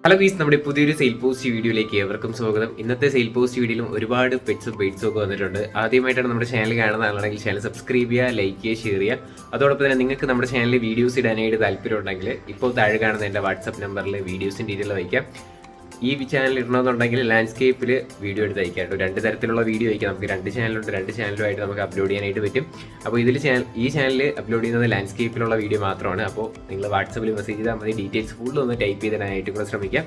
Hello ഗീസ്, നമ്മുടെ പുതിയൊരു sale post വീഡിയോയിലേക്ക് ഏവർക്കും സ്വാഗതം. ഇന്നത്തെ സെയിൽ പോസ്റ്റ് വീഡിയോയിലും ഒരുപാട് പെറ്റ്സും ബെയ്റ്റ്സും ഒക്കെ വന്നിട്ടുണ്ട്. ആദ്യമായിട്ടാണ് നമ്മുടെ ചാനൽ കാണുന്ന ആളാണെങ്കിൽ ചാനൽ സബ്സ്ക്രൈബ് ചെയ്യുക, ലൈക്ക് ചെയ്യുക, ഷെയർ ചെയ്യുക. അതോടൊപ്പം തന്നെ നിങ്ങൾക്ക് നമ്മുടെ ചാനലിൽ വീഡിയോസ് ഇടാനായിട്ട് താല്പര്യം ഉണ്ടെങ്കിൽ ഇപ്പോൾ താഴെ കാണുന്ന എൻ്റെ വാട്സപ്പ് നമ്പറിൽ വീഡിയോസിൻ്റെ ഡീറ്റെയിൽ വയ്ക്കാം. ഈ ചാനൽ ഇടണമെന്നുണ്ടെങ്കിൽ ലാൻഡ്സ്കേപ്പിൽ വീഡിയോ എടുത്ത് അയക്കാം കേട്ടോ. രണ്ട് തരത്തിലുള്ള വീഡിയോ അയക്കാം. നമുക്ക് രണ്ട് ചാനലുണ്ട്, രണ്ട് ചാനലുമായിട്ട് നമുക്ക് അപ്ലോഡ് ചെയ്യാനായിട്ട് പറ്റും. അപ്പോൾ ഈ ചാനൽ അപ്ലോഡ് ചെയ്യുന്നത് ലാൻഡ്സ്കേപ്പിലുള്ള വീഡിയോ മാത്രമാണ്. അപ്പോൾ നിങ്ങൾ വാട്സപ്പിൽ മെസ്സേജ് ചെയ്താൽ മതി. ഡീറ്റെയിൽസ് ഫുള്ള് ഒന്ന് ടൈപ്പ് ചെയ്തിടാനായിട്ട് കൂടെ ശ്രമിക്കാം.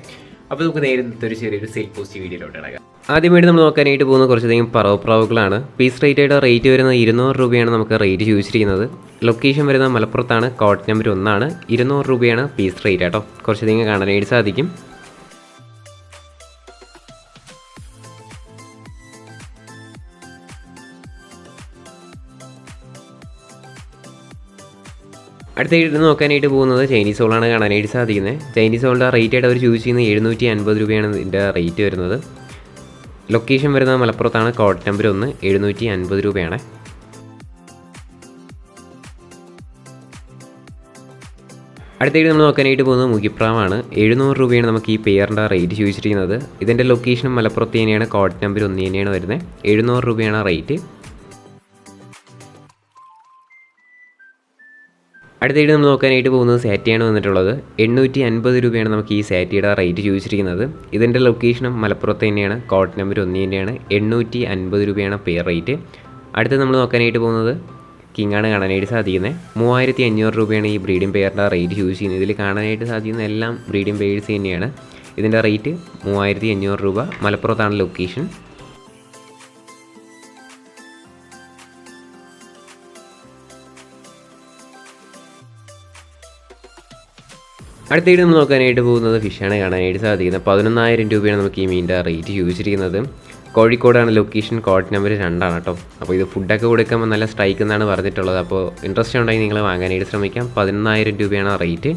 അപ്പോൾ നമുക്ക് നേരിട്ട് ഒരു ചെറിയൊരു സെയിൽ പോസ്റ്റ് വീഡിയോയിലോട്ട് ഇടാം. ആദ്യമായിട്ട് നമ്മൾ നോക്കാനായിട്ട് പോകുന്ന കുറച്ചധികം പറവപ്രാവുകളാണ്. പീസ് റേറ്റ് വരുന്നത് 200 രൂപയാണ് നമുക്ക് റേറ്റ് ചോദിച്ചിരിക്കുന്നത്. ലൊക്കേഷൻ വരുന്നത് മലപ്പുറത്താണ്. കോഡ് നമ്പർ 1 200 രൂപയാണ് പീസ് റേറ്റ് കേട്ടോ. കുറച്ചധികം കാണാനായിട്ട് സാധിക്കും. അടുത്തായിട്ട് നോക്കാനായിട്ട് പോകുന്നത് ചൈനീസ് ഹോളാണ് കാണാനായിട്ട് സാധിക്കുന്നത്. ചൈനീസ് ഹോളിൻ്റെ റേറ്റ് ആയിട്ട് അവർ ചൂസ് ചെയ്യുന്നത് 750 രൂപയാണ് ഇതിൻ്റെ റേറ്റ് വരുന്നത്. ലൊക്കേഷൻ വരുന്നത് മലപ്പുറത്താണ്. കോഡ് നമ്പർ 1 750 രൂപയാണ്. അടുത്തായിട്ട് നമ്മൾ നോക്കാനായിട്ട് പോകുന്നത് മുഖിപ്രാവാണ്. 700 രൂപയാണ് നമുക്ക് ഈ പെയറിൻ്റെ റേറ്റ് ചോദിച്ചിരിക്കുന്നത്. ഇതിൻ്റെ ലൊക്കേഷനും മലപ്പുറത്ത് തന്നെയാണ്. കോഡ് നമ്പർ 1 തന്നെയാണ് വരുന്നത്. 700 രൂപയാണ് റേറ്റ്. അടുത്തായിട്ട് നമ്മൾ നോക്കാനായിട്ട് പോകുന്നത് സാറ്റിയാണ് വന്നിട്ടുള്ളത്. 850 രൂപയാണ് നമുക്ക് ഈ സാറ്റിയുടെ റേറ്റ് ചോദിച്ചിരിക്കുന്നത്. ഇതിൻ്റെ ലൊക്കേഷനും മലപ്പുറത്ത് തന്നെയാണ്. കോഡ് നമ്പർ 1 തന്നെയാണ്. 850 രൂപയാണ് പെയർ റേറ്റ്. അടുത്ത് നമ്മൾ നോക്കാനായിട്ട് പോകുന്നത് കിങ്ങാണ് കാണാനായിട്ട് സാധിക്കുന്നത്. 3500 രൂപയാണ് ഈ ബ്രീഡിംഗ് പെയറിൻ്റെ റേറ്റ് ചൂസ് ചെയ്യുന്നത്. ഇതിൽ കാണാനായിട്ട് സാധിക്കുന്ന എല്ലാം ബ്രീഡിംഗ് പെയർസ് തന്നെയാണ്. ഇതിൻ്റെ റേറ്റ് 3500 രൂപ. മലപ്പുറത്താണ് ലൊക്കേഷൻ. അടുത്തായിട്ട് നമ്മൾ നോക്കാനായിട്ട് പോകുന്നത് ഫിഷാണ് കാണാനായിട്ട് സാധിക്കുന്നത്. 11,000 രൂപയാണ് നമുക്ക് ഈ മീനിൻ്റെ റേറ്റ് ചോദിച്ചിരിക്കുന്നത്. കോഴിക്കോടാണ് ലൊക്കേഷൻ. കോഡ് നമ്പർ 2 കേട്ടോ. അപ്പോൾ ഇത് ഫുഡൊക്കെ കൊടുക്കുമ്പോൾ നല്ല സ്ട്രൈക്ക് എന്നാണ് പറഞ്ഞിട്ടുള്ളത്. അപ്പോൾ ഇൻട്രസ്റ്റ് ഉണ്ടെങ്കിൽ നിങ്ങൾ വാങ്ങാനായിട്ട് ശ്രമിക്കാം. 11,000 രൂപയാണ് റേറ്റ്.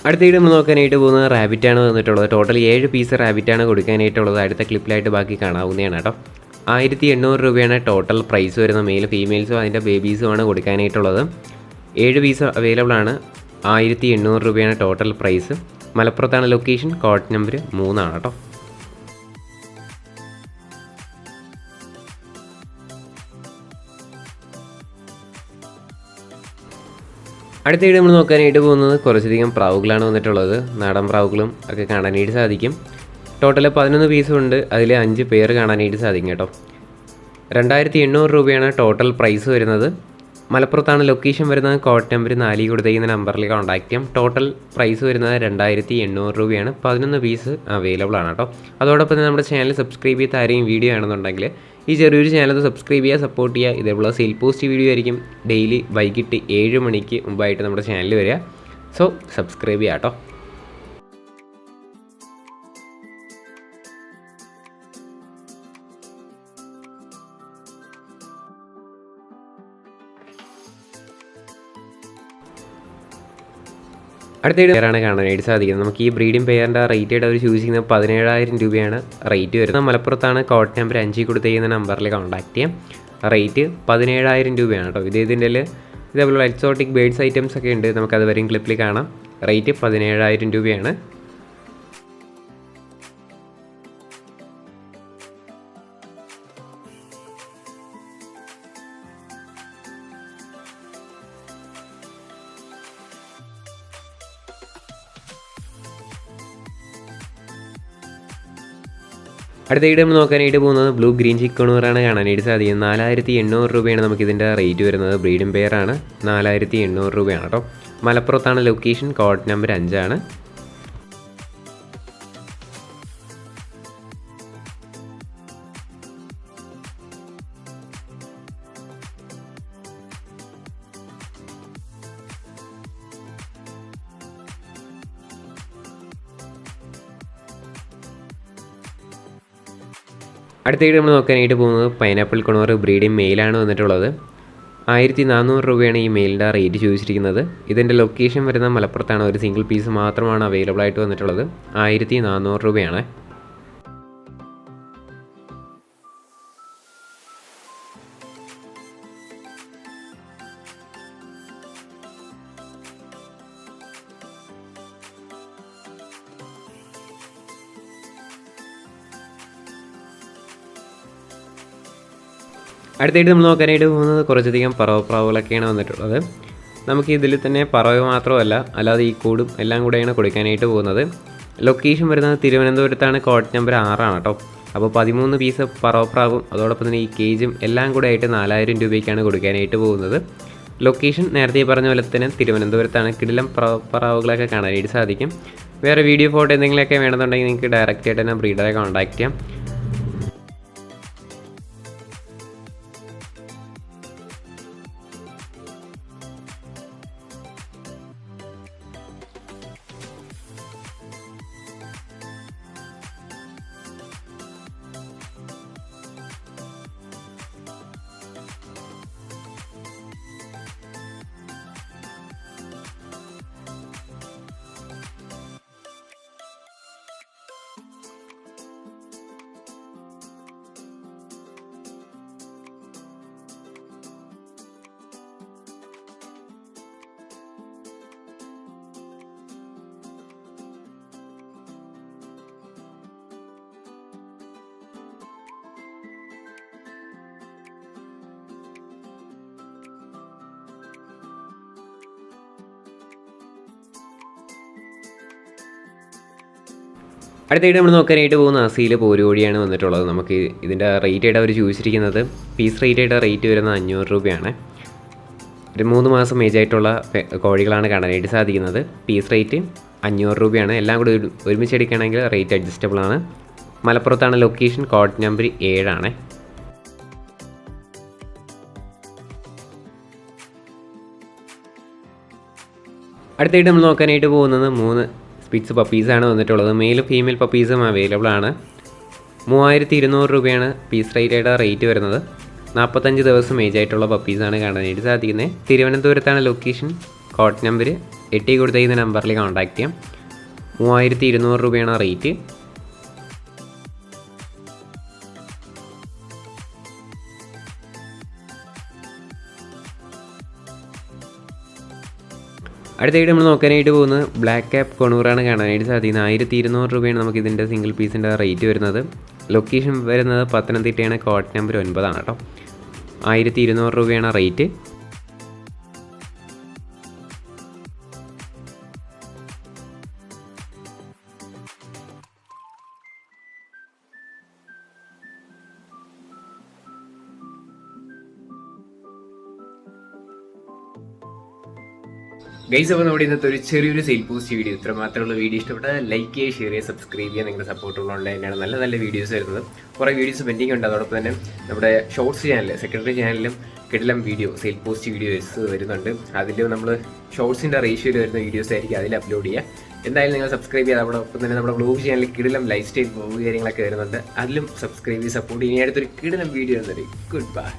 അടുത്തായിട്ട് നമ്മൾ നോക്കാനായിട്ട് പോകുന്നത് റാബിറ്റാണ് വന്നിട്ടുള്ളത്. ടോട്ടൽ 7 പീസ് റാബിറ്റാണ് കൊടുക്കാനായിട്ടുള്ളത്. അടുത്ത ക്ലിപ്പിലായിട്ട് ബാക്കി കാണാവുന്നതാണ് കേട്ടോ. 1800 രൂപയാണ് ടോട്ടൽ പ്രൈസ് വരുന്ന. മെയിൽ ഫീമെയിൽസും അതിൻ്റെ ബേബീസുമാണ് കൊടുക്കാനായിട്ടുള്ളത്. 7 പീസ് അവൈലബിൾ ആണ്. 1800 രൂപയാണ് ടോട്ടൽ പ്രൈസ്. മലപ്പുറത്താണ് ലൊക്കേഷൻ. കോഡ് നമ്പർ 3 കേട്ടോ. അടുത്തായിട്ട് നമ്മൾ നോക്കാനായിട്ട് പോകുന്നത് കുറച്ചധികം പ്രാവുകളാണ് വന്നിട്ടുള്ളത്. നാടൻ പ്രാവുകളും ഒക്കെ കാണാനായിട്ട് സാധിക്കും. ടോട്ടൽ 11 പീസും ഉണ്ട്. അതിൽ 5 പേര് കാണാനായിട്ട് സാധിക്കും കേട്ടോ. 2800 രൂപയാണ് ടോട്ടൽ പ്രൈസ് വരുന്നത്. മലപ്പുറത്താണ് ലൊക്കേഷൻ വരുന്നത്. കോഡ് നമ്പർ 4 കൊടുത്തിരിക്കുന്ന നമ്പറിൽ കോൺടാക്ട് ചെയ്യാം. ടോട്ടൽ പ്രൈസ് വരുന്നത് 2800 രൂപയാണ്. 11 പീസ് അവൈലബിൾ ആണ് കേട്ടോ. അതോടൊപ്പം തന്നെ നമ്മുടെ ചാനൽ സബ്സ്ക്രൈബ് ചെയ്ത് ആരെയും വീഡിയോ ആണെന്നുണ്ടെങ്കിൽ ഈ ചെറിയൊരു ചാനൽ സബ്സ്ക്രൈബ് ചെയ്യുക, സപ്പോർട്ട് ചെയ്യുക. ഇതേപോലെ സെയിൽ പോസ്റ്റ് വീഡിയോ ആയിരിക്കും ഡെയിലി വൈകിട്ട് 7 മണിക്ക് മുമ്പായിട്ട് നമ്മുടെ ചാനലിൽ വരിക. സോ സബ്സ്ക്രൈബ് ചെയ്യുക കേട്ടോ. അടുത്തായിട്ട് പേരാണ് കാണാനായിട്ട് സാധിക്കുന്നത്. നമുക്ക് ഈ ബ്രീഡിംഗ് പെയറിൻ്റെ റേറ്റ് ആയിട്ട് അവർ ചൂസ് ചെയ്യുന്നത് 17,000 രൂപയാണ് റേറ്റ് വരുന്നത്. മലപ്പുറത്താണ്. കോഡ് നമ്പർ 5 കൊടുത്തിരിക്കുന്ന നമ്പറിൽ കോൺടാക്ട് ചെയ്യാം. റേറ്റ് 17,000 രൂപയാണ് കേട്ടോ. ഇതിൻ്റെ ഇതേപോലെ എക്സോട്ടിക് ബേഡ്സ് ഐറ്റംസ് ഒക്കെ ഉണ്ട്. നമുക്കത് വരും ക്ലിപ്പിൽ കാണാം. റേറ്റ് 17,000 രൂപയാണ്. അടുത്തായിട്ട് നമ്മൾ നോക്കാനായിട്ട് പോകുന്നത് ബ്ലൂ ഗ്രീൻ ചിക്കണൂറാണ് കാണാനായിട്ട് സാധിക്കുന്നത്. 4,800 രൂപയാണ് നമുക്കിതിൻ്റെ റേറ്റ് വരുന്നത്. ബ്രീഡിംഗ് പെയറാണ്. 4,800 രൂപയാണ് കേട്ടോ. മലപ്പുറത്താണ് ലൊക്കേഷൻ. Code number 5. അടുത്തായിട്ട് നമ്മൾ നോക്കാനായിട്ട് പോകുന്നത് പൈനാപ്പിൾ കൊണോർ ബ്രീഡിംഗ് മെയിലാണ് വന്നിട്ടുള്ളത്. 1,400 രൂപയാണ് ഈ മെയിലിൻ്റെ റേറ്റ് ചോദിച്ചിരിക്കുന്നത്. ഇതിൻ്റെ ലൊക്കേഷൻ വരുന്ന മലപ്പുറത്താണ്. ഒരു സിംഗിൾ പീസ് മാത്രമാണ് അവൈലബിൾ ആയിട്ട് വന്നിട്ടുള്ളത്. 1,400 രൂപയാണ്. അടുത്തായിട്ട് നമ്മൾ നോക്കാനായിട്ട് പോകുന്നത് കുറച്ചധികം പറവപ്രാവുകളൊക്കെയാണ് വന്നിട്ടുള്ളത്. നമുക്ക് ഇതിൽ തന്നെ പറവ മാത്രമല്ല, അല്ലാതെ ഈ കൂടും എല്ലാം കൂടെയാണ് കൊടുക്കാനായിട്ട് പോകുന്നത്. ലൊക്കേഷൻ വരുന്നത് തിരുവനന്തപുരത്താണ്, കോഡ് നമ്പർ 6 കേട്ടോ. അപ്പോൾ 13 പീസ് പറവപ്രാവും അതോടൊപ്പം തന്നെ ഈ കേജും എല്ലാം കൂടെ ആയിട്ട് 4000 രൂപയ്ക്കാണ് കൊടുക്കാനായിട്ട് പോകുന്നത്. ലൊക്കേഷൻ നേരത്തെ പറഞ്ഞ പോലെ തന്നെ തിരുവനന്തപുരത്താണ്. കിടിലം പറവുകളൊക്കെ കാണാനായിട്ട് സാധിക്കും. വേറെ വീഡിയോ ഫോട്ടോ എന്തെങ്കിലുമൊക്കെ വേണമെന്നുണ്ടെങ്കിൽ നിങ്ങൾക്ക് ഡയറക്റ്റ് ആയിട്ട് തന്നെ ബ്രീഡറെ കോൺടാക്ട് ചെയ്യാം. അടുത്തായിട്ട് നമ്മൾ നോക്കാനായിട്ട് പോകുന്ന അസീൽ പോരുകോഴിയാണ് വന്നിട്ടുള്ളത്. നമുക്ക് ഇതിൻ്റെ റേറ്റ് ആയിട്ട് അവർ ചോദിച്ചിരിക്കുന്നത് പീസ് റേറ്റ് ആയിട്ട് റേറ്റ് വരുന്നത് 500 രൂപയാണ്. ഒരു 3 മാസം ഏജ് ആയിട്ടുള്ള കോഴികളാണ് കാണാനായിട്ട് സാധിക്കുന്നത്. പീസ് റേറ്റ് 500 രൂപയാണ്. എല്ലാം കൂടി ഒരുമിച്ച് എടുക്കുകയാണെങ്കിൽ റേറ്റ് അഡ്ജസ്റ്റബിൾ ആണ്. മലപ്പുറത്താണ് ലൊക്കേഷൻ, കോഡ് നമ്പർ 7 ആണ്. അടുത്തായിട്ട് നമ്മൾ നോക്കാനായിട്ട് പോകുന്നത് 3 സ്പിറ്റ്സ് പപ്പീസാണ് വന്നിട്ടുള്ളത്. മെയിലും ഫീമെയിൽ പപ്പീസും അവൈലബിൾ ആണ്. 3200 രൂപയാണ് പീസ് റേറ്റായിട്ട് റേറ്റ് വരുന്നത്. 45 ദിവസം ഏജ് ആയിട്ടുള്ള പപ്പീസാണ് കാണാനായിട്ട് സാധിക്കുന്നത്. തിരുവനന്തപുരത്താണ് ലൊക്കേഷൻ, കോഡ് നമ്പർ 8 കൊടുത്തിരിക്കുന്ന നമ്പറിൽ കോൺടാക്ട് ചെയ്യാം. 3200 രൂപയാണ് റേറ്റ്. അടുത്തായിട്ട് നമ്മൾ നോക്കാനായിട്ട് പോകുന്നത് ബ്ലാക്ക് ക്യാപ്പ് കൊണൂറാണ് കാണാനായിട്ട് സാധിക്കുന്നത്. 1200 രൂപയാണ് നമുക്ക് ഇതിൻ്റെ സിംഗിൾ പീസിൻ്റെ റേറ്റ് വരുന്നത്. ലൊക്കേഷൻ വരുന്നത് പത്തനംതിട്ടയാണ്, കോഡ് നമ്പർ 9 കേട്ടോ. 1200 രൂപയാണ് റേറ്റ്. ഗൈസ്, അപ്പോൾ നമ്മുടെ ഇന്നത്തെ ഒരു ചെറിയൊരു സെയിൽ പോസ്റ്റ് വീഡിയോ ഇത്ര മാത്രമുള്ള വീഡിയോ ഇഷ്ടപ്പെട്ടാൽ ലൈക്ക് ചെയ്യുക, ഷെയർ ചെയ്യുക, സബ്സ്ക്രൈബ് ചെയ്യുക. നിങ്ങളുടെ സപ്പോർട്ടുള്ളതുകൊണ്ട് തന്നെയാണ് നല്ല നല്ല വീഡിയോസ് വരുന്നത്. കുറേ വീഡിയോസ് പെൻഡിങ് ഉണ്ട്. അതോടൊപ്പം തന്നെ നമ്മുടെ ഷോർട്സ് ചാനൽ, സെക്കൻഡറി ചാനലിലും കിടിലം വീഡിയോ സെയിൽ പോസ്റ്റ് വീഡിയോസ് വരുന്നുണ്ട്. അതിൽ നമ്മൾ ഷോർട്സിൻ്റെ റേഷ്യോയിൽ വരുന്ന വീഡിയോസ് ആയിരിക്കും അതിൽ അപ്ലോഡ് ചെയ്യുക. എന്തായാലും നിങ്ങൾ സബ്സ്ക്രൈബ് ചെയ്യുക. അതോടൊപ്പം തന്നെ നമ്മുടെ ബ്ലോഗ് ചാനലിൽ കിടിലം ലൈഫ് സ്റ്റൈൽ ബ്ലോഗ് കാര്യങ്ങളൊക്കെ വരുന്നുണ്ട്. അതിലും സബ്സ്ക്രൈബ് ചെയ്ത് സപ്പോർട്ട് ചെയ്യുക. അടുത്തൊരു കിടിലം വീഡിയോ വരുന്നത്. Good bye.